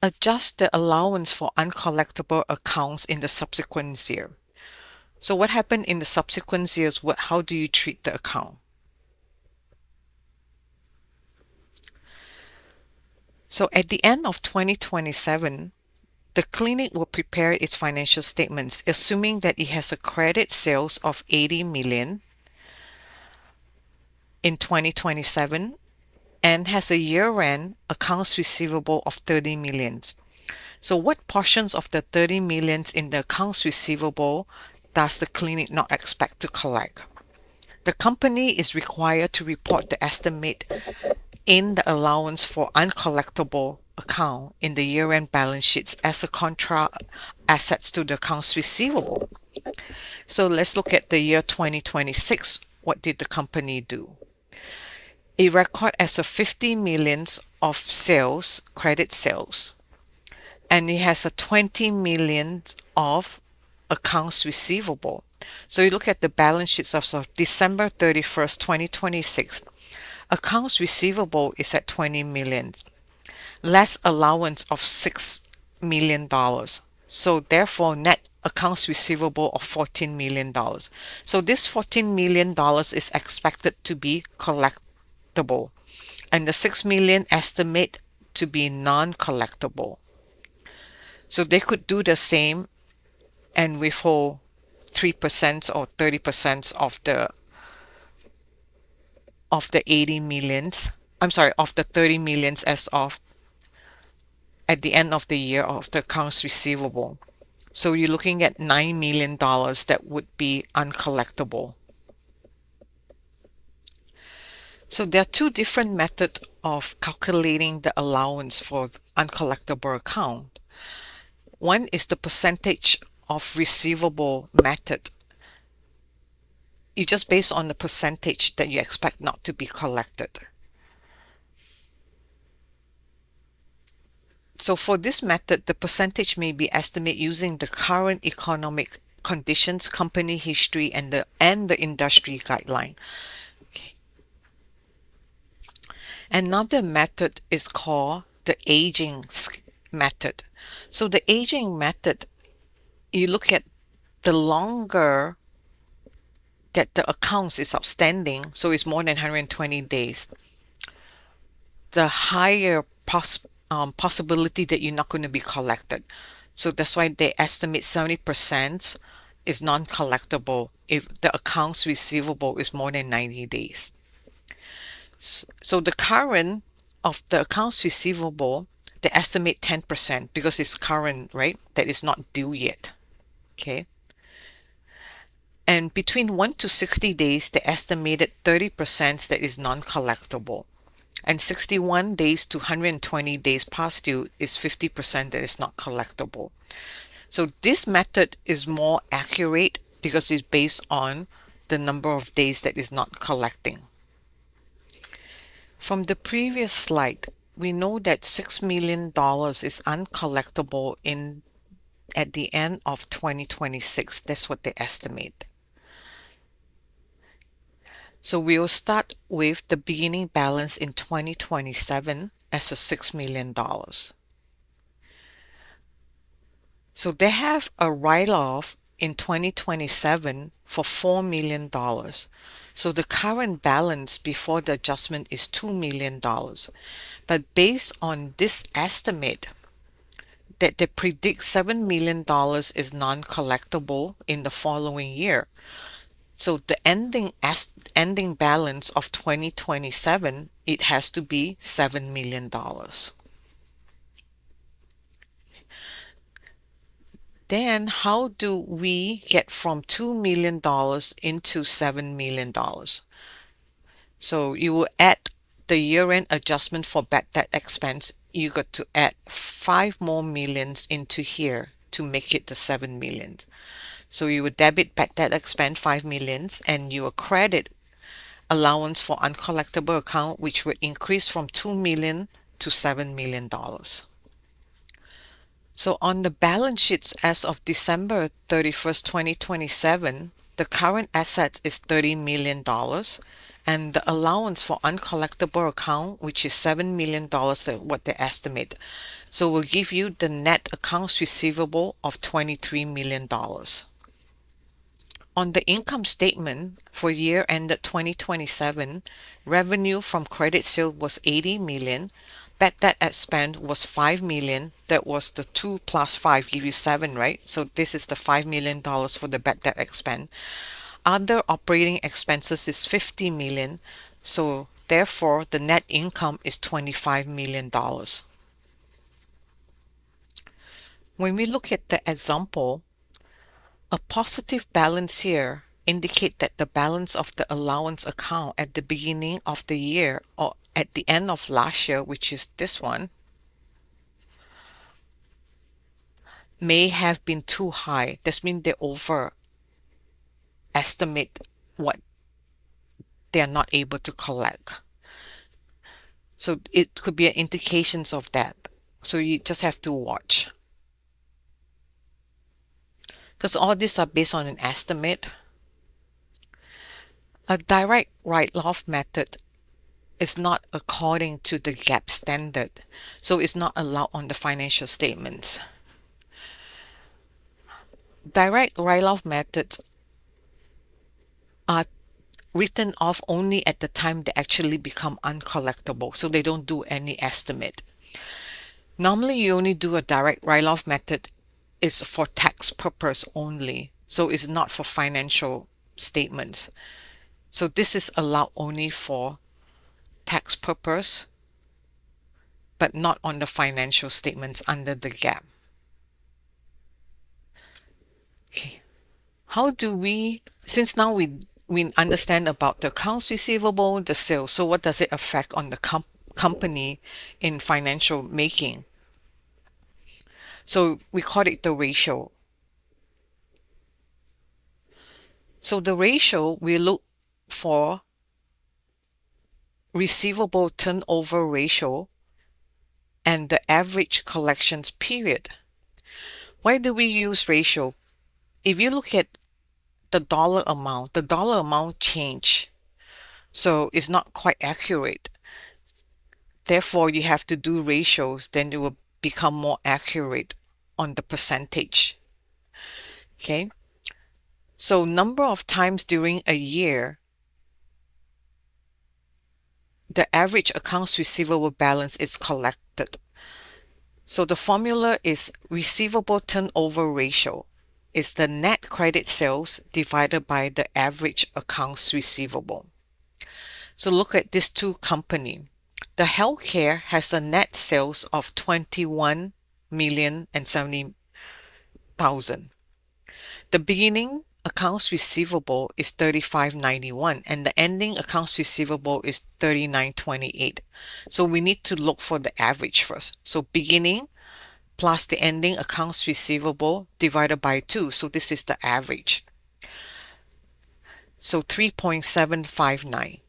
adjust the allowance for uncollectible accounts in the subsequent year. So what happened in the subsequent years? How do you treat the account? So at the end of 2027, the clinic will prepare its financial statements, assuming that it has a credit sales of 80 million in 2027 and has a year-end accounts receivable of 30 million. So what portions of the 30 million in the accounts receivable does the clinic not expect to collect? The company is required to report the estimate in the allowance for uncollectible account in the year-end balance sheets as a contra assets to the accounts receivable. So let's look at the year 2026. What did the company do? It recorded as a 50 millions of sales, credit sales, and it has a 20 million of accounts receivable. So you look at the balance sheets of December 31st, 2026. Accounts receivable is at 20 million, less allowance of $6 million. So therefore, net accounts receivable of $14 million. So this $14 million is expected to be collectible, and the $6 million estimate to be non-collectible. So they could do the same and withhold 3% or 30% of the 80 millions. I'm sorry, of the 30 millions as of at the end of the year of the accounts receivable. So you're looking at $9 million that would be uncollectible. So there are two different methods of calculating the allowance for uncollectible account. One is the percentage of receivable method. You just based on the percentage that you expect not to be collected. So for this method, the percentage may be estimated using the current economic conditions, company history, and the industry guideline. Okay. Another method is called the aging method. So the aging method, you look at the longer that the accounts is outstanding, so it's more than 120 days, the higher possibility that you're not going to be collected. So that's why they estimate 70% is non-collectible if the accounts receivable is more than 90 days. So the current of the accounts receivable, they estimate 10% because it's current, right? That is not due yet. Okay. And between 1 to 60 days, they estimated 30% that is non-collectible. And 61 days to 120 days past due is 50% that is not collectible. So this method is more accurate because it's based on the number of days that is not collecting. From the previous slide, we know that $6 million is uncollectible at the end of 2026. That's what they estimate. So we'll start with the beginning balance in 2027 as a $6 million. So they have a write-off in 2027 for $4 million. So the current balance before the adjustment is $2 million. But based on this estimate, that they predict $7 million is non-collectible in the following year. So the ending balance of 2027, it has to be $7 million. Then how do we get from $2 million into $7 million? So you will add the year-end adjustment for bad debt expense. You got to add 5 more millions into here to make it the 7 million. So you would debit bad debt expense 5 millions and you will credit allowance for uncollectible account, which would increase from 2 million to $7 million. So on the balance sheets as of December 31st, 2027, the current asset is $30 million and the allowance for uncollectible account, which is $7 million, what they estimate. So we'll give you the net accounts receivable of $23 million. On the income statement for year ended 2027, revenue from credit sale was 80 million. Bad debt expense was 5 million. That was the 2 plus 5 give you 7, right? So this is the $5 million for the bad debt expense. Other operating expenses is 50 million. So therefore, the net income is $25 million. When we look at the example, a positive balance here indicate that the balance of the allowance account at the beginning of the year or at the end of last year, which is this one, may have been too high. This means they overestimate what they are not able to collect. So it could be indications of that. So you just have to watch. Because all these are based on an estimate. A direct write-off method is not according to the GAAP standard, so it's not allowed on the financial statements. Direct write-off methods are written off only at the time they actually become uncollectible, so they don't do any estimate. Normally, you only do a direct write-off method is for tax purpose only, so it's not for financial statements. So this is allowed only for tax purpose, but not on the financial statements under the GAAP. Okay. How do we, since now we understand about the accounts receivable, the sales, so what does it affect on the company in financial making? So we call it the ratio. So the ratio, we look for receivable turnover ratio and the average collections period. Why do we use ratio? If you look at the dollar amount change, so it's not quite accurate. Therefore, you have to do ratios, then it will become more accurate on the percentage. Okay, so number of times during a year, the average accounts receivable balance is collected. So the formula is receivable turnover ratio is the net credit sales divided by the average accounts receivable. So look at these two companies. The healthcare has a net sales of 21,070,000. The beginning accounts receivable is 3591 and the ending accounts receivable is 3928. So we need to look for the average first. So beginning plus the ending accounts receivable divided by 2. So this is the average. So 3.759.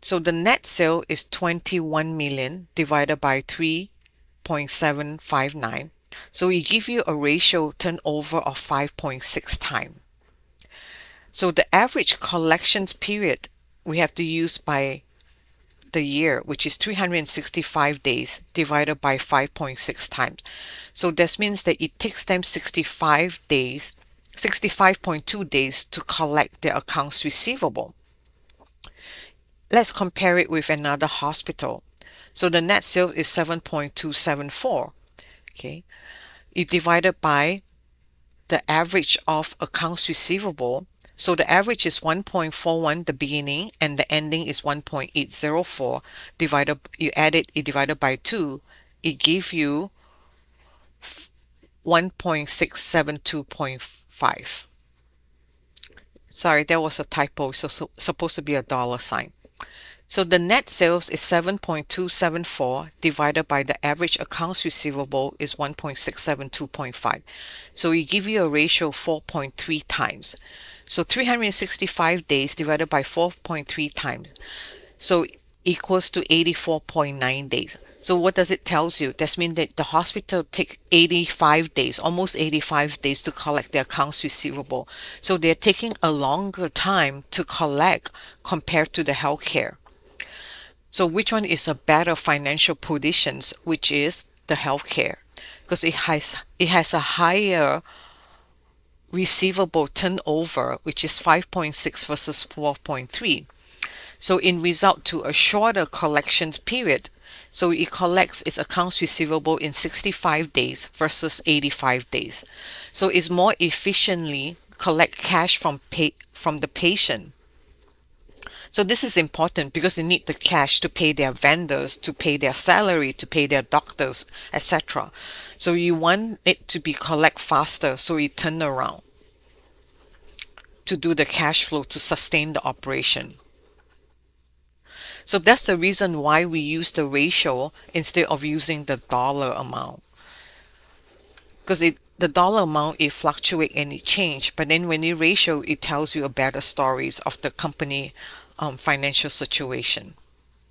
So the net sale is 21 million divided by 3.759. So we give you a ratio turnover of 5.6 times. So the average collections period we have to use by the year, which is 365 days divided by 5.6 times. So this means that it takes them 65.2 days to collect their accounts receivable. Let's compare it with another hospital. So the net sale is 7.274. Okay, you divide it by the average of accounts receivable. So the average is 1.41 the beginning and the ending is 1.804. You add it, you divide it by 2, it gives you 1.672.5. Sorry, there was a typo, so supposed to be a dollar sign. So the net sales is 7.274 divided by the average accounts receivable is 1.672.5. So we give you a ratio of 4.3 times. So 365 days divided by 4.3 times. So equals to 84.9 days. So what does it tells you? That means that the hospital take 85 days, almost 85 days to collect their accounts receivable. So they're taking a longer time to collect compared to the healthcare. So which one is a better financial positions, which is the healthcare? Because it has a higher receivable turnover, which is 5.6 versus 4.3. So in result to a shorter collections period. So it collects its accounts receivable in 65 days versus 85 days. So it's more efficiently collect cash from the patient. So this is important because they need the cash to pay their vendors, to pay their salary, to pay their doctors, etc. So you want it to be collect faster so it turn around to do the cash flow to sustain the operation. So that's the reason why we use the ratio instead of using the dollar amount. Because the dollar amount it fluctuate and it change, but then when you ratio, it tells you a better stories of the company financial situation.